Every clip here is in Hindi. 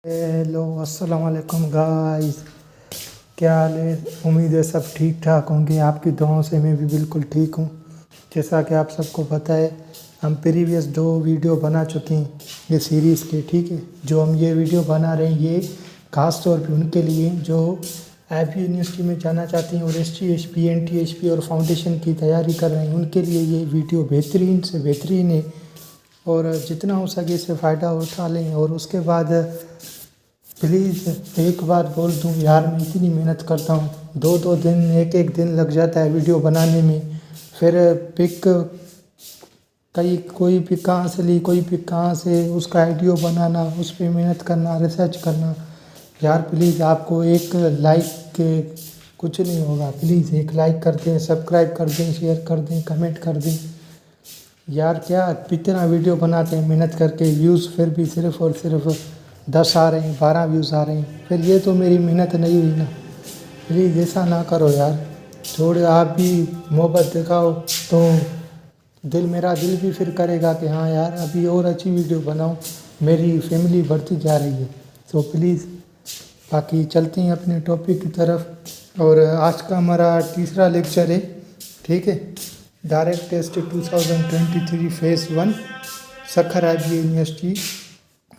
हेलो अस्सलाम वालेकुम गाइस। क्या हाल है? उम्मीद है सब ठीक ठाक होंगे। आपकी दुआओं से मैं भी बिल्कुल ठीक हूँ। जैसा कि आप सबको पता है, हम प्रीवियस 2 वीडियो बना चुके हैं ये सीरीज़ के। ठीक है, जो हम ये वीडियो बना रहे हैं ये ख़ास तौर पे उनके लिए जो IB यूनिवर्सिटी में जाना चाहते हैं और STHP NTHP और फाउंडेशन की तैयारी कर रहे हैं, उनके लिए ये वीडियो बेहतरीन से बेहतरीन है और जितना हो सके इससे फ़ायदा उठा लें। और उसके बाद प्लीज़ एक बात बोल दूँ यार, मैं इतनी मेहनत करता हूँ, 2-2 दिन एक दिन लग जाता है वीडियो बनाने में। फिर पिक कोई पिक कहाँ से ली, कोई पिक कहाँ से, उसका आइडियो बनाना, उस पर मेहनत करना, रिसर्च करना। यार प्लीज़ आपको एक लाइक के कुछ नहीं होगा, प्लीज़ एक लाइक कर दें, सब्सक्राइब कर दें, शेयर कर दें, कमेंट कर दें। यार क्या इतना वीडियो बनाते हैं मेहनत करके, व्यूज़ फिर भी सिर्फ़ और सिर्फ 10 आ रहे हैं, 12 व्यूज़ आ रहे हैं, फिर ये तो मेरी मेहनत नहीं हुई ना। प्लीज़ ऐसा ना करो यार, थोड़े आप भी मोहब्बत दिखाओ तो मेरा दिल भी फिर करेगा कि हाँ यार अभी और अच्छी वीडियो बनाऊँ, मेरी फैमिली बढ़ती जा रही है। तो प्लीज़ बाकी चलते हैं अपने टॉपिक की तरफ। और आज का हमारा तीसरा लेक्चर है। ठीक है, direct test 2023 phase 1 Sukkur IB university,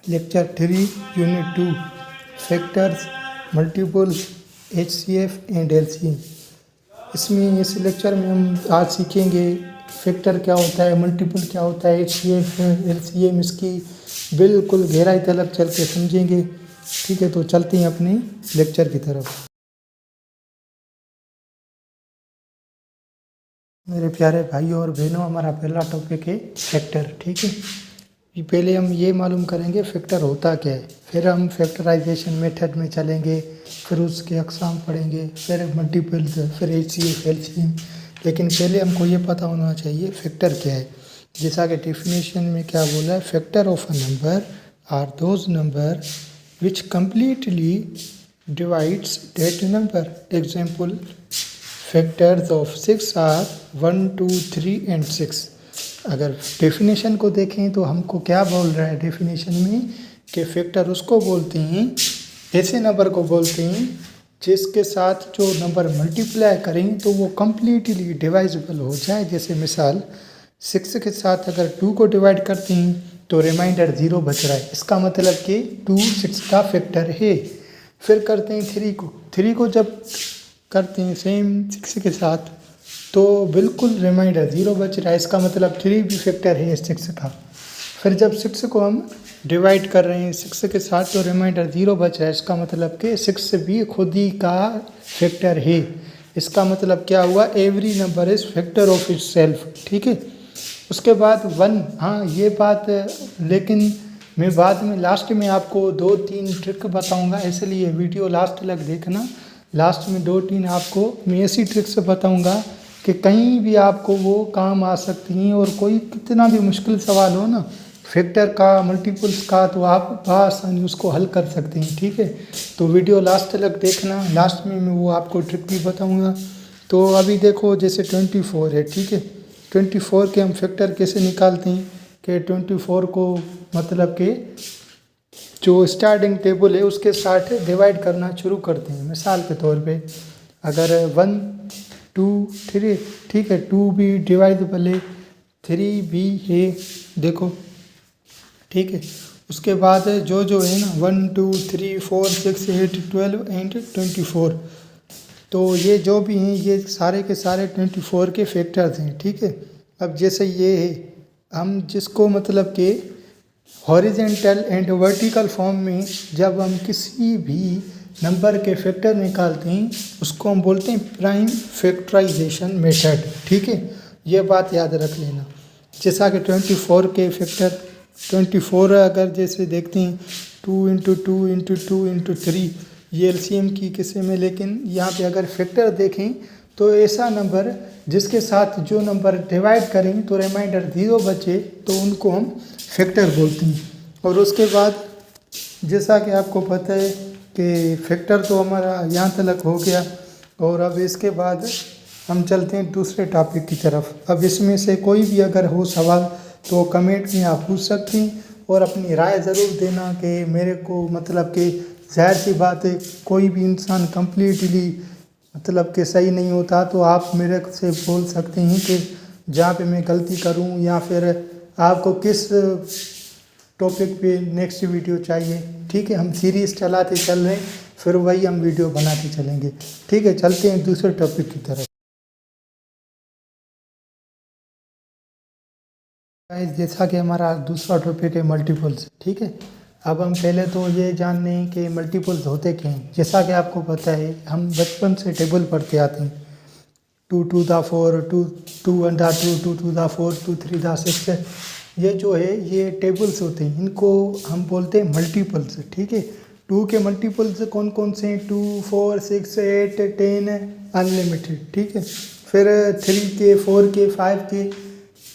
lecture 3 unit 2 factors, multiples, HCF and LCM। इसमें इस लेक्चर में हम आज सीखेंगे फैक्टर क्या होता है, मल्टीपल क्या होता है, HCF LCM, इसकी बिल्कुल गहराई तलक चल के समझेंगे। ठीक है, तो चलते हैं अपने लेक्चर की तरफ। मेरे प्यारे भाइयों और बहनों, हमारा पहला टॉपिक है फैक्टर। ठीक है, ये पहले हम ये मालूम करेंगे फैक्टर होता क्या है, फिर हम फैक्टराइजेशन मेथड में चलेंगे, फिर उसके अक़साम पढ़ेंगे, फिर मल्टीपल्स, फिर HCF LCM। लेकिन पहले हमको ये पता होना चाहिए फैक्टर क्या है। जैसा कि डेफिनेशन में क्या बोला है, factor of a number are those numbers which completely divides that number. Example, factors of 6 are 1, 2, 3 and 6। अगर डेफिनेशन को देखें तो हमको क्या बोल रहा है डेफिनेशन में कि फैक्टर उसको बोलते हैं, ऐसे नंबर को बोलते हैं जिसके साथ जो नंबर मल्टीप्लाई करें तो वो कम्प्लीटली डिवाइजिबल हो जाए। जैसे मिसाल 6 के साथ अगर 2 को डिवाइड करते हैं तो रिमाइंडर 0 बच रहा है, इसका मतलब कि 2 6 का फैक्टर है। फिर करते हैं 3 को जब करते हैं सेम 6 के साथ तो बिल्कुल रिमाइंडर 0 बच रहा है, इसका मतलब 3 भी फैक्टर है 6 का। फिर जब 6 को हम डिवाइड कर रहे हैं 6 के साथ तो रिमाइंडर 0 बच रहा है, इसका मतलब कि 6 भी खुद ही का फैक्टर है। इसका मतलब क्या हुआ, every number is factor of it self. ठीक है, उसके बाद 1, हाँ ये बात, लेकिन मैं बाद में लास्ट में आपको 2-3 ट्रिक बताऊंगा, इसलिए वीडियो लास्ट तक देखना। लास्ट में 2-3 आपको मैं ऐसी ट्रिक्स बताऊंगा कि कहीं भी आपको वो काम आ सकती हैं, और कोई कितना भी मुश्किल सवाल हो ना फैक्टर का, मल्टीपल्स का, तो आप बआसानी उसको हल कर सकते हैं। ठीक है, तो वीडियो लास्ट तक देखना, लास्ट में मैं वो आपको ट्रिक भी बताऊंगा। तो अभी देखो जैसे 24 है। ठीक है, 24 के हम फैक्टर कैसे निकालते हैं कि 24 को मतलब कि जो स्टार्टिंग टेबल है उसके साथ डिवाइड करना शुरू करते हैं। मिसाल के तौर पे अगर 1, 2, 3, ठीक है, 2 भी डिवाइडेबल है, 3 भी है, देखो। ठीक है, उसके बाद जो है ना 1, 2, 3, 4, 6, 8, 12 एंड 24, तो ये जो भी हैं ये सारे के सारे 24 के फैक्टर्स हैं। ठीक है, अब जैसे ये है, हम जिसको मतलब कि हॉरिजेंटल एंड वर्टिकल फॉर्म में जब हम किसी भी नंबर के फैक्टर निकालते हैं उसको हम बोलते हैं प्राइम फैक्टराइजेशन मेथड। ठीक है, ये बात याद रख लेना। जैसा कि 24 के फैक्टर 24 अगर जैसे देखते हैं 2 × 2 × 2 × 3, ये LCM की किस्म में। लेकिन यहाँ पे अगर फैक्टर देखें तो ऐसा नंबर जिसके साथ जो नंबर डिवाइड करें तो रिमाइंडर 0 बचे तो उनको हम फैक्टर बोलते हैं। और उसके बाद जैसा कि आपको पता है कि फैक्टर तो हमारा यहाँ तक हो गया, और अब इसके बाद हम चलते हैं दूसरे टॉपिक की तरफ। अब इसमें से कोई भी अगर हो सवाल तो कमेंट में आप पूछ सकते हैं, और अपनी राय ज़रूर देना कि मेरे को मतलब कि ज़ाहिर सी बात है कोई भी इंसान कम्प्लीटली मतलब कि सही नहीं होता, तो आप मेरे से बोल सकते हैं कि जहाँ पे मैं गलती करूँ या फिर आपको किस टॉपिक पे नेक्स्ट वीडियो चाहिए। ठीक है, हम सीरीज़ चलाते चल रहे हैं, फिर वही हम वीडियो बनाते चलेंगे। ठीक है, चलते हैं दूसरे टॉपिक की तरफ। गाइस, जैसा कि हमारा दूसरा टॉपिक है मल्टीपल्स। ठीक है, अब हम पहले तो ये जान लें कि मल्टीपल्स होते क्या हैं। जैसा कि आपको पता है हम बचपन से टेबल पढ़ते आते हैं, 2 to the 4, 2 and the 2, 2 to the 4, 2 3 the 6। ये जो है ये टेबल्स होते हैं, इनको हम बोलते हैं मल्टीपल्स। ठीक है, 2 के मल्टीपल्स कौन कौन से हैं? 2, 4, 6, 8, 10 अनलिमिटेड। ठीक है, फिर 3 के, 4 के, 5 के।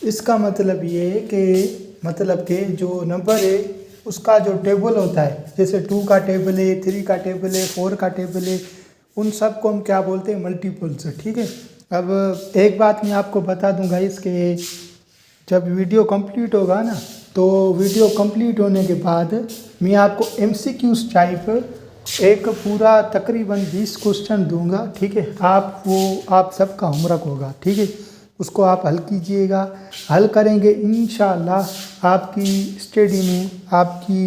इसका मतलब ये है कि मतलब कि जो नंबर है उसका जो टेबल होता है, जैसे 2 का टेबल है, 3 का टेबल है, 4 का टेबल है, उन सब को हम क्या बोलते हैं? मल्टीपल्स। ठीक है, अब एक बात मैं आपको बता दूंगा, इसके जब वीडियो कंप्लीट होगा ना, तो वीडियो कंप्लीट होने के बाद मैं आपको MCQs टाइप एक पूरा तकरीबन 20 क्वेश्चन दूंगा। ठीक है, आप सबका होमवर्क होगा। ठीक है, उसको आप हल कीजिएगा। हल करेंगे इंशाअल्लाह आपकी स्टडी में, आपकी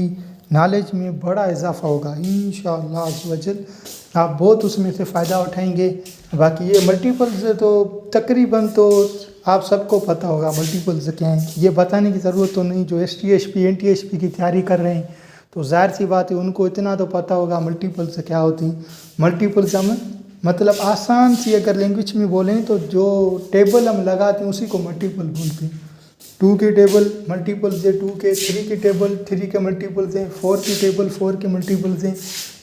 नॉलेज में बड़ा इजाफा होगा इंशाअल्लाह अज़्ज़ वजल। आप बहुत उसमें से फ़ायदा उठाएंगे। बाकी ये मल्टीपल्स तो तकरीबन तो आप सबको पता होगा मल्टीपल्स क्या हैं, ये बताने की ज़रूरत तो नहीं। जो STSP NTSP की तैयारी कर रहे हैं तो ज़ाहिर सी बात है उनको इतना तो पता होगा मल्टीपल्स क्या होती हैं। मल्टीपल्स हम मतलब आसान सी अगर लैंग्वेज में बोलें तो जो टेबल हम लगाते हैं उसी को मल्टीपल बोलते हैं। 2 के टेबल मल्टीपल्स है 2 के, 3 के टेबल 3 के मल्टीपल्स हैं, 4 की टेबल 4 के मल्टीपल्स हैं।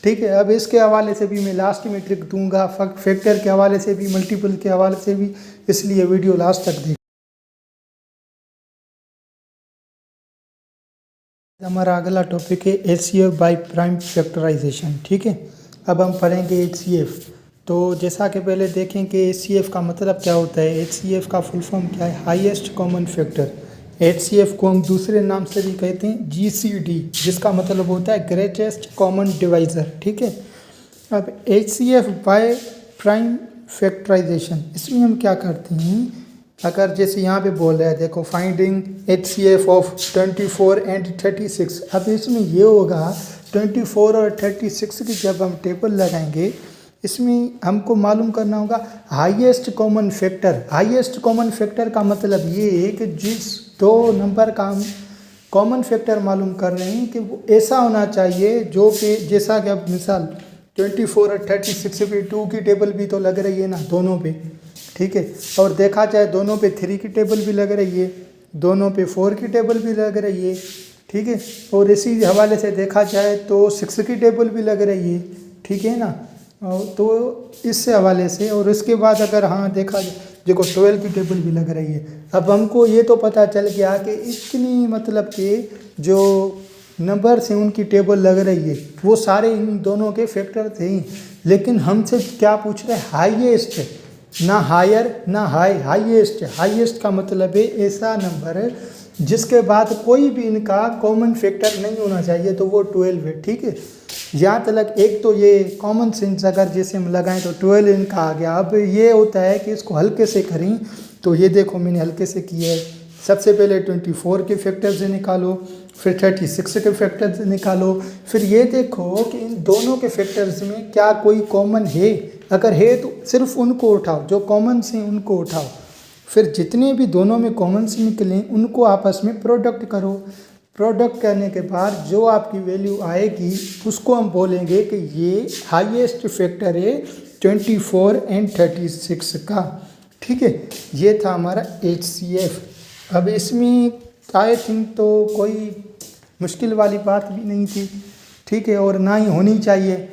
ठीक है, अब इसके हवाले से भी मैं लास्ट में ट्रिक दूंगा, फैक्टर के हवाले से भी, मल्टीपल के हवाले से भी, इसलिए वीडियो लास्ट तक देखें। हमारा अगला टॉपिक है HCF बाय प्राइम फैक्टराइजेशन। ठीक है, अब हम पढ़ेंगे HCF। तो जैसा कि पहले देखें कि HCF का मतलब क्या होता है। HCF का फुल फॉर्म क्या है? Highest common factor. HCF को हम दूसरे नाम से भी कहते हैं GCD, जिसका मतलब होता है ग्रेटेस्ट कॉमन डिवाइज़र। ठीक है, अब HCF बाय प्राइम फैक्टराइजेशन, इसमें हम क्या करते हैं? अगर जैसे यहाँ पे बोल रहा है, देखो फाइंडिंग HCF ऑफ 24 एंड 36। अब इसमें ये होगा 24 और 36 की जब हम टेबल लगाएंगे, इसमें हमको मालूम करना होगा highest common factor. Highest common factor का मतलब ये है कि जिस दो नंबर का हम कॉमन फैक्टर मालूम कर रहे हैं कि वो ऐसा होना चाहिए जो कि जैसा कि अब मिसाल 24 और 36 पे 2 की टेबल भी तो लग रही है ना दोनों पे। ठीक है, और देखा जाए दोनों पे 3 की टेबल भी लग रही है, दोनों पे 4 की टेबल भी लग रही है। ठीक है, और इसी हवाले से देखा जाए तो 6 की टेबल भी लग रही है। ठीक है ना, तो इस हवाले से, और इसके बाद अगर हाँ देखा जाए देखो 12 की टेबल भी लग रही है। अब हमको ये तो पता चल गया कि इतनी मतलब कि जो नंबर से उनकी टेबल लग रही है वो सारे इन दोनों के फैक्टर थे ही। लेकिन हमसे क्या पूछ रहे हैं? हाईएस्ट, ना हायर ना हाई, हाईएस्ट। हाईएस्ट का मतलब है ऐसा नंबर है जिसके बाद कोई भी इनका कॉमन फैक्टर नहीं होना चाहिए, तो वो 12 है। ठीक है, यहाँ तक एक तो ये कॉमन सेंस अगर जैसे हम लगाएं तो 12 इनका आ गया। अब ये होता है कि इसको हल्के से करें, तो ये देखो मैंने हल्के से किया है। सबसे पहले 24 के फैक्टर से निकालो, फिर 36 के फैक्टर से निकालो, फिर ये देखो कि इन दोनों के फैक्टर्स में क्या कोई कॉमन है। अगर है तो सिर्फ उनको उठाओ, जो कॉमन से उनको उठाओ, फिर जितने भी दोनों में कॉमन से निकलें उनको आपस में प्रोडक्ट करो। प्रोडक्ट करने के बाद जो आपकी वैल्यू आएगी उसको हम बोलेंगे कि ये हाईएस्ट फैक्टर है 24 एंड 36 का। ठीक है, ये था हमारा HCF। अब इसमें आई थिंक तो कोई मुश्किल वाली बात भी नहीं थी। ठीक है, और ना ही होनी चाहिए,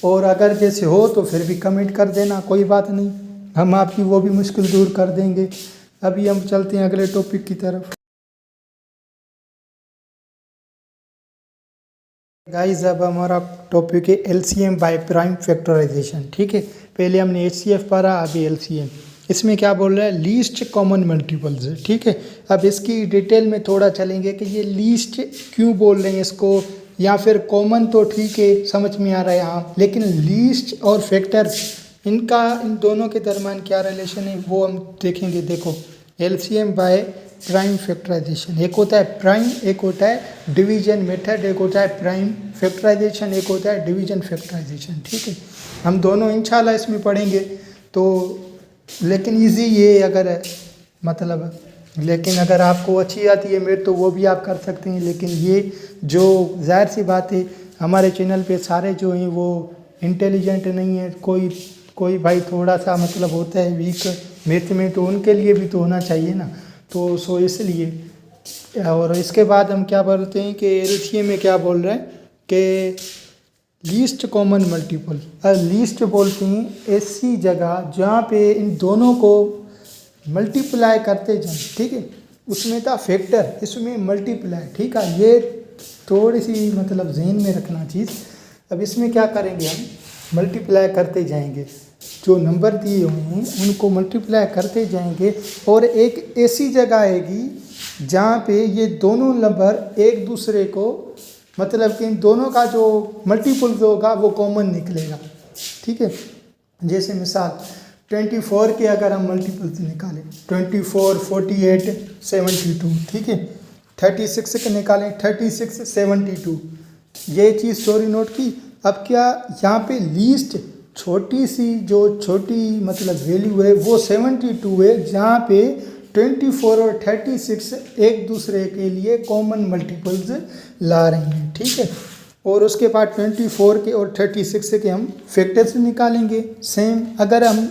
और अगर जैसे हो तो फिर भी कमेंट कर देना, कोई बात नहीं, हम आपकी वो भी मुश्किल दूर कर देंगे। अभी हम चलते हैं अगले टॉपिक की तरफ। गाइस, अब हमारा टॉपिक है LCM बाय प्राइम फैक्टराइजेशन। ठीक है, पहले हमने HCF पढ़ा, अभी LCM। इसमें क्या बोल रहा है, लीस्ट कॉमन मल्टीपल्स है, ठीक है। अब इसकी डिटेल में थोड़ा चलेंगे कि ये लीस्ट क्यों बोल रहे हैं इसको, या फिर कॉमन तो ठीक है समझ में आ रहा है यहाँ, लेकिन लीस्ट और फैक्टर इनका इन दोनों के दरमियान क्या रिलेशन है वो हम देखेंगे। देखो एलसीएम बाय प्राइम फैक्टराइजेशन, एक होता है प्राइम, एक होता है डिवीजन मेथड, एक होता है प्राइम फैक्टराइजेशन, एक होता है डिवीजन फैक्टराइजेशन, ठीक है। हम दोनों इंशाल्लाह इसमें पढ़ेंगे तो, लेकिन इजी ये अगर मतलब, लेकिन अगर आपको अच्छी आती है मेथ तो वो भी आप कर सकते हैं, लेकिन ये जो जाहिर सी बात है हमारे चैनल पे सारे जो हैं वो इंटेलिजेंट नहीं है, कोई भाई थोड़ा सा मतलब होता है वीक मैथ में, तो उनके लिए भी तो होना चाहिए ना, तो सो इसलिए। और इसके बाद हम क्या बोलते हैं कि एलसीएम में क्या बोल रहे हैं कि लीस्ट कॉमन मल्टीपल, लीस्ट बोलते हैं ऐसी जगह जहाँ पे इन दोनों को मल्टीप्लाई करते जाएं, ठीक है। उसमें था फैक्टर, इसमें मल्टीप्लाई, ठीक है। ये थोड़ी सी मतलब जहन में रखना चीज़। अब इसमें क्या करेंगे, हम मल्टीप्लाई करते जाएंगे, जो नंबर दिए हुए हैं उनको मल्टीप्लाई करते जाएंगे, और एक ऐसी जगह आएगी जहाँ पे ये दोनों नंबर एक दूसरे को मतलब कि इन दोनों का जो मल्टीपल होगा वो कॉमन निकलेगा, ठीक है। जैसे मिसाल 24 के अगर हम मल्टीपल्स निकालें 24, 48, 72, ठीक है। 36 के निकालें 36, 72, ये चीज़ स्टोरी नोट की। अब क्या यहाँ पे लीस्ट छोटी सी जो छोटी मतलब वैल्यू है वो 72 है, जहाँ पे 24 और 36 एक दूसरे के लिए कॉमन मल्टीपल्स ला रहे हैं, ठीक है। और उसके बाद 24 के और 36 के हम फैक्टर्स निकालेंगे सेम, अगर हम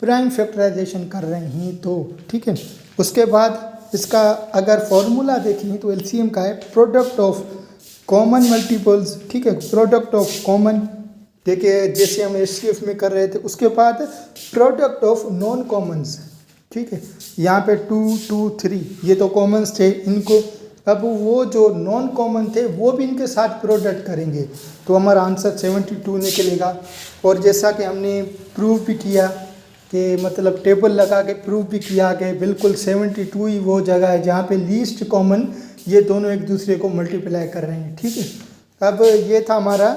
प्राइम फैक्टराइजेशन कर रहे हैं तो, ठीक है। उसके बाद इसका अगर फॉर्मूला देखें तो एलसीएम का है प्रोडक्ट ऑफ कॉमन मल्टीपल्स, ठीक है। प्रोडक्ट ऑफ कॉमन, देखिए जैसे हम एचसीएफ में कर रहे थे, उसके बाद प्रोडक्ट ऑफ नॉन कॉमन्स, ठीक है। यहाँ पे 2, 2, 3 ये तो कॉमन्स थे इनको, अब वो जो नॉन कॉमन थे वो भी इनके साथ प्रोडक्ट करेंगे तो हमारा आंसर 72 निकलेगा। और जैसा कि हमने प्रूव भी किया कि मतलब टेबल लगा के प्रूव भी किया कि बिल्कुल 72 ही वो जगह है जहाँ पे लीस्ट कॉमन ये दोनों एक दूसरे को मल्टीप्लाई कर रहे हैं, ठीक है। अब ये था हमारा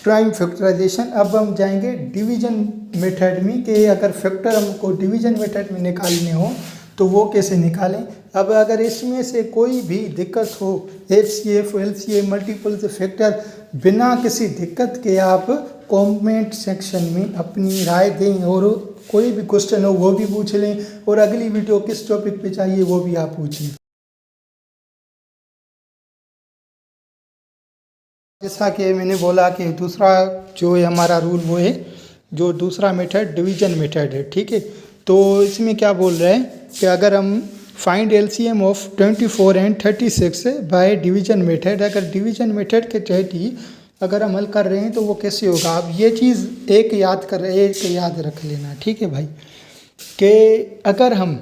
प्राइम फैक्टराइजेशन। अब हम जाएंगे डिवीजन मेथड में कि अगर फैक्टर हमको डिवीजन मेथड में निकालने हो तो वो कैसे निकालें। अब अगर इसमें से कोई भी दिक्कत हो, एचसीएफ, एलसीएम, मल्टीपल फैक्टर, बिना किसी दिक्कत के आप कमेंट सेक्शन में अपनी राय दें, और कोई भी क्वेश्चन हो वो भी पूछ लें, और अगली वीडियो किस टॉपिक पे चाहिए वो भी आप पूछें। जैसा कि मैंने बोला कि दूसरा जो है हमारा रूल वो है, जो दूसरा मेथड डिवीजन मेथड है, ठीक है। तो इसमें क्या बोल रहे हैं कि अगर हम find LCM of 24 and 36 by division method, अगर डिवीजन मेथड के तहत ही अगर हम हल कर रहे हैं तो वो कैसे होगा। अब ये चीज़ एक याद रख लेना, ठीक है भाई, कि अगर हम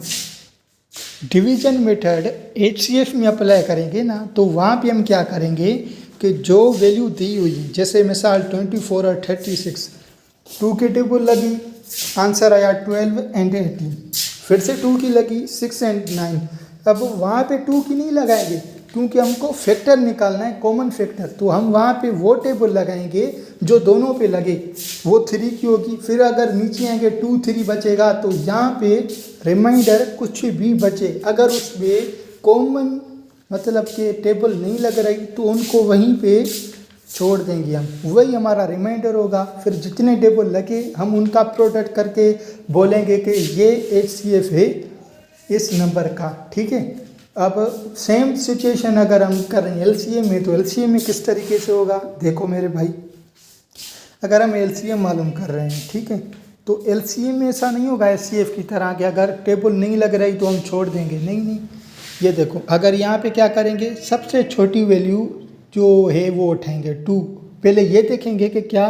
डिवीजन मेथड एचसीएफ में अप्लाई करेंगे ना तो वहाँ पे हम क्या करेंगे कि जो वैल्यू दी हुई है, जैसे मिसाल 24 और 36, 2 की टेबल लगी, आंसर आया 12 एंड 18, फिर से 2 की लगी 6 एंड 9। अब वहाँ पे 2 की नहीं लगाएंगे क्योंकि हमको फैक्टर निकालना है, कॉमन फैक्टर, तो हम वहाँ पे वो टेबल लगाएंगे जो दोनों पे लगे, वो 3 की होगी। फिर अगर नीचे आएंगे 2, 3 बचेगा, तो यहाँ पे रिमाइंडर कुछ भी बचे अगर उसमें कॉमन मतलब कि टेबल नहीं लग रही तो उनको वहीं पे छोड़ देंगे हम, वही हमारा रिमाइंडर होगा। फिर जितने टेबल लगे हम उनका प्रोडक्ट करके बोलेंगे कि ये एचसीएफ है इस नंबर का, ठीक है। अब सेम सिचुएशन अगर हम कर रहे हैं एलसीएम में, तो एलसीएम में किस तरीके से होगा, देखो मेरे भाई, अगर हम एलसीएम मालूम कर रहे हैं, ठीक है, तो एलसीएम में ऐसा नहीं होगा एचसीएफ की तरह कि अगर टेबल नहीं लग रही तो हम छोड़ देंगे, नहीं। ये देखो, अगर यहाँ पे क्या करेंगे, सबसे छोटी वैल्यू जो है वो उठाएंगे 2, पहले ये देखेंगे कि क्या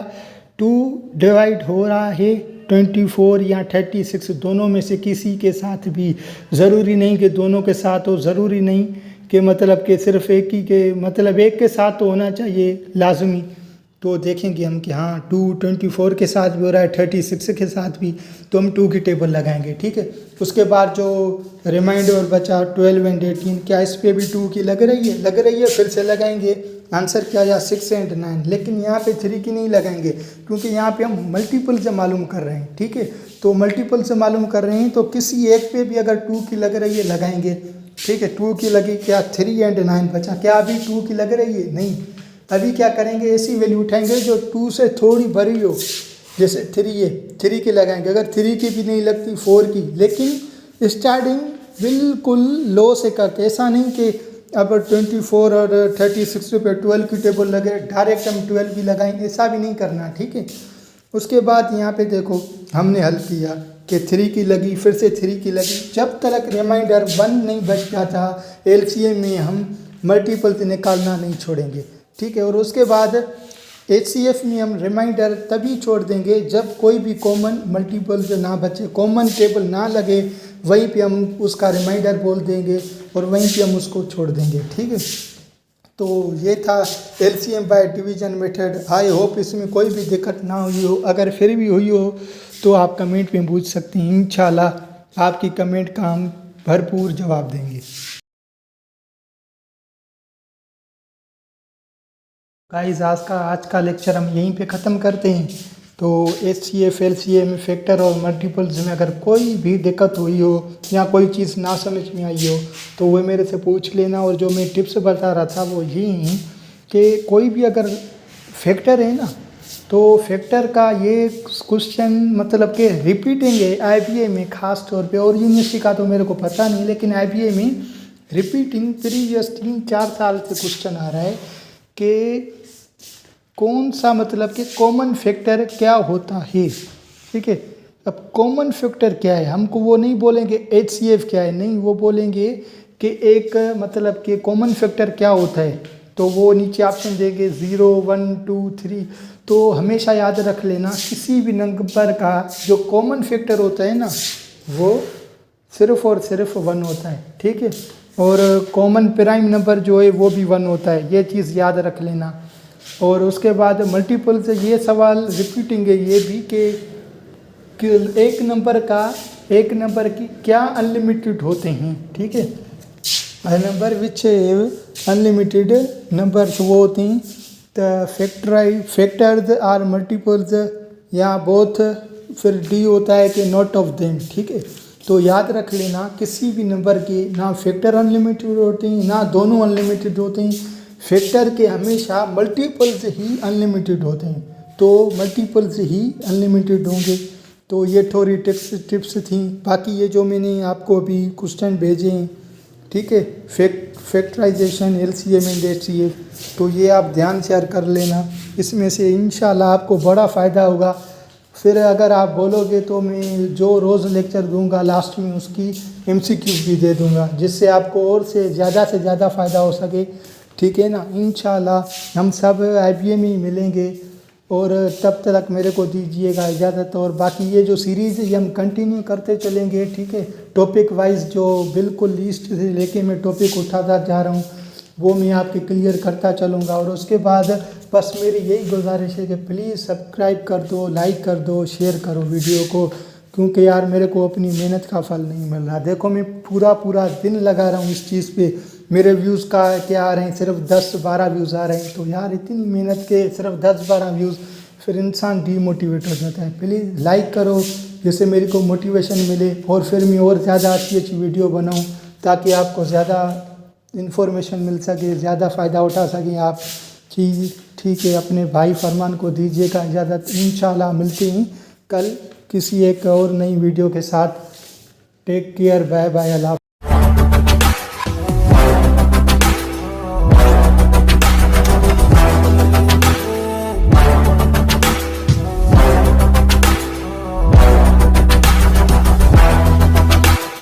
2 डिवाइड हो रहा है 24 या 36, दोनों में से किसी के साथ भी, ज़रूरी नहीं कि दोनों के साथ हो, ज़रूरी नहीं कि मतलब कि सिर्फ एक ही के मतलब एक के साथ तो होना चाहिए लाजमी, तो देखेंगे हम कि हाँ 224 के साथ भी हो रहा है, 36 के साथ भी, तो हम 2 की टेबल लगाएंगे, ठीक है। उसके बाद जो रिमाइंडर बचा 12 एंड 18, क्या इस पर भी 2 की लग रही है? लग रही है, फिर से लगाएंगे। आंसर क्या आया? 6 एंड 9। लेकिन यहाँ पे 3 की नहीं लगाएंगे, क्योंकि यहाँ पे हम मल्टीपल से मालूम कर रहे हैं, ठीक है। तो मल्टीपल से मालूम कर रहे हैं तो किसी एक पे भी अगर 2 की लग रही है लगाएंगे, ठीक है। 2 की लगी, क्या 3 एंड 9 बचा, क्या अभी 2 की लग रही है? नहीं। अभी क्या करेंगे, ऐसी वैल्यू उठाएंगे जो 2 से थोड़ी बड़ी हो, जैसे 3 है, 3 की लगाएंगे। अगर 3 की भी नहीं लगती, 4 की, लेकिन स्टार्टिंग बिल्कुल लो से करते, ऐसा नहीं कि अब 24 और 36 पे 12 की टेबल लगे डायरेक्ट हम 12 भी लगाएंगे, ऐसा भी नहीं करना, ठीक है। उसके बाद यहाँ पे देखो हमने हल किया कि 3 की लगी, फिर से 3 की लगी, जब तक रिमाइंडर 1 नहीं बच जाता एलसीएम में हम मल्टीपल से निकालना नहीं छोड़ेंगे, ठीक है। और उसके बाद एचसीएफ में हम रिमाइंडर तभी छोड़ देंगे जब कोई भी कॉमन मल्टीपल से ना बचे, कॉमन टेबल ना लगे, वहीं पे हम उसका रिमाइंडर बोल देंगे और वहीं पे हम उसको छोड़ देंगे, ठीक है। तो ये था LCM by division method. I hope इसमें कोई भी दिक्कत ना हुई हो। अगर फिर भी हुई हो तो आप कमेंट में पूछ सकते हैं, इंशाल्लाह आपकी कमेंट का हम भरपूर जवाब देंगे। गाइस आज का लेक्चर हम यहीं पे ख़त्म करते हैं। तो एचसीएफ एलसीएम में फैक्टर और मल्टीपल्स में अगर कोई भी दिक्कत हुई हो या कोई चीज़ ना समझ में आई हो तो वो मेरे से पूछ लेना। और जो मैं टिप्स बता रहा था वो ये हैं कि कोई भी अगर फैक्टर है ना, तो फैक्टर का ये क्वेश्चन मतलब कि रिपीटिंग है आईबीए में ख़ास तौर पे, और यूनिवर्सिटी का तो मेरे को पता नहीं, लेकिन आईबीए में रिपीटिंग प्रीवियस 3-4 साल से क्वेश्चन आ रहा है कि कौन सा मतलब कि कॉमन फैक्टर क्या होता है, ठीक है। अब कॉमन फैक्टर क्या है, हमको वो नहीं बोलेंगे एचसीएफ क्या है, नहीं, वो बोलेंगे कि एक मतलब कि कॉमन फैक्टर क्या होता है। तो वो नीचे ऑप्शन देंगे 0, 1, 2, 3। तो हमेशा याद रख लेना किसी भी नंबर का जो कॉमन फैक्टर होता है ना, वो सिर्फ और सिर्फ 1 होता है, ठीक है। और कॉमन प्राइम नंबर जो है वो भी 1 होता है, ये चीज़ याद रख लेना। और उसके बाद मल्टीपल से ये सवाल रिपीटिंग है ये भी कि एक नंबर की क्या अनलिमिटेड होते हैं, ठीक है। नंबर विच अनलिमिटेड नंबर्स वो होते हैं, तो फैक्टर्स आर मल्टीपल्स या बोथ, फिर डी होता है कि नॉट ऑफ देम, ठीक है। तो याद रख लेना किसी भी नंबर के ना फैक्टर अनलिमिटेड होते हैं ना दोनों अनलिमिटेड होते हैं, फैक्टर के हमेशा मल्टीपल्स ही अनलिमिटेड होते हैं, तो मल्टीपल्स ही अनलिमिटेड होंगे। तो ये थोड़ी टिप्स थी। बाकी ये जो मैंने आपको अभी क्वेश्चन भेजे हैं, ठीक है, फैक्टराइजेशन एलसीएम एंड एचसीएफ, तो ये आप ध्यान से कर लेना, इसमें से इंशाल्लाह आपको बड़ा फ़ायदा होगा। फिर अगर आप बोलोगे तो मैं जो रोज़ लेक्चर दूंगा लास्ट में उसकी एमसीक्यू भी दे दूंगा, जिससे आपको और से ज़्यादा फ़ायदा हो सके, ठीक है ना। इंशाल्लाह हम सब आईबीए में ही मिलेंगे, और तब तक मेरे को दीजिएगा इजाज़त। और बाकी ये जो सीरीज़ है ये हम कंटिन्यू करते चलेंगे, ठीक है। टॉपिक वाइज जो बिल्कुल लिस्ट से लेके मैं टॉपिक उठाता जा रहा हूँ वो मैं आपके क्लियर करता चलूँगा। और उसके बाद बस मेरी यही गुजारिश है कि प्लीज़ सब्सक्राइब कर दो, लाइक कर दो, शेयर करो वीडियो को, क्योंकि यार मेरे को अपनी मेहनत का फल नहीं मिल रहा। देखो मैं पूरा दिन लगा रहा हूँ इस चीज़ पे, मेरे व्यूज़ का क्या आ रहे हैं, सिर्फ 10-12 व्यूज़ आ रहे हैं। तो यार इतनी मेहनत के सिर्फ 10-12 व्यूज़, फिर इंसान डीमोटिवेट हो जाता है। प्लीज़ लाइक करो जिससे मेरे को मोटिवेशन मिले, और फिर मैं और ज़्यादा अच्छी वीडियो बनाऊँ ताकि आपको ज़्यादा इन्फॉर्मेशन मिल सके, ज़्यादा फ़ायदा उठा सकें आप। ठीक है, अपने भाई फरमान को दीजिएगा इजाज़त। इंशाल्लाह मिलते हैं कल किसी एक और नई वीडियो के साथ। टेक केयर, बाय बाय, अल्लाह।